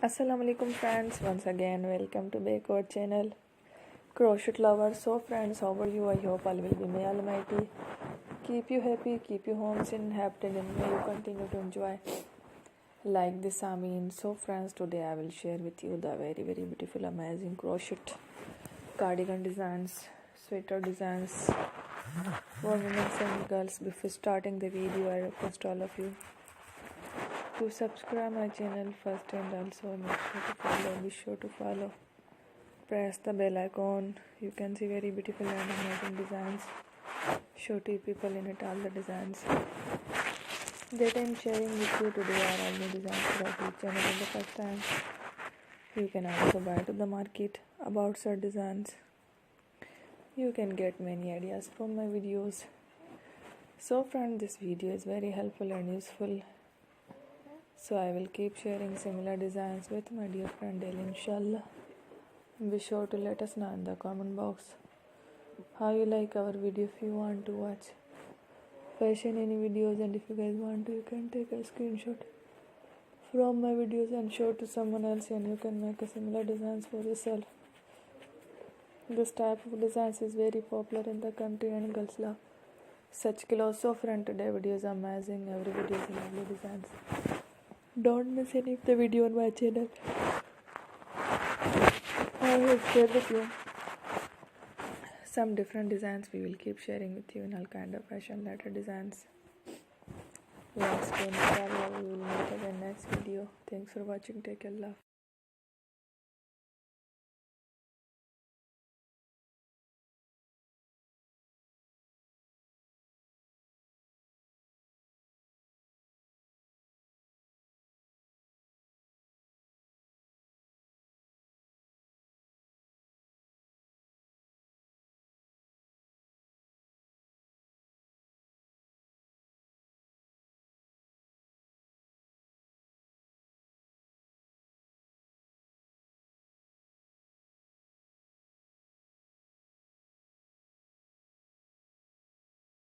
Assalamualaikum friends, once again welcome to back our channel Crochet lovers. So friends, how are you? I hope all will be may almighty keep you happy, keep you homes in happy, and may you continue to enjoy like this Amin. So friends, today I will share with you the very beautiful amazing crochet cardigan designs, sweater designs for women and girls. Before starting the video, I request all of you to subscribe my channel first, and also be sure to follow, press the bell icon. You can see very beautiful and amazing designs. Show to people in it all the designs that I'm sharing with you today are all new designs for each channel in the first time. You can also buy to the market about such designs. You can get many ideas from my videos. So friend, this video is very helpful and useful. So I will keep sharing similar designs with my dear friend daily, inshallah. Be sure to let us know in the comment box how you like our video. If you want to watch fashion any videos, and if you guys want to, you can take a screenshot from my videos and show to someone else, and you can make a similar designs for yourself. This type of designs is very popular in the country and girls love such clothes. So friend, today video is amazing. Every video is lovely designs. Don't miss any of the video on my channel. I will share with you some different designs. We will keep sharing with you in all kind of fashion letter designs. Let's go, inshallah. We will meet again next video. Thanks for watching. Take care. Love.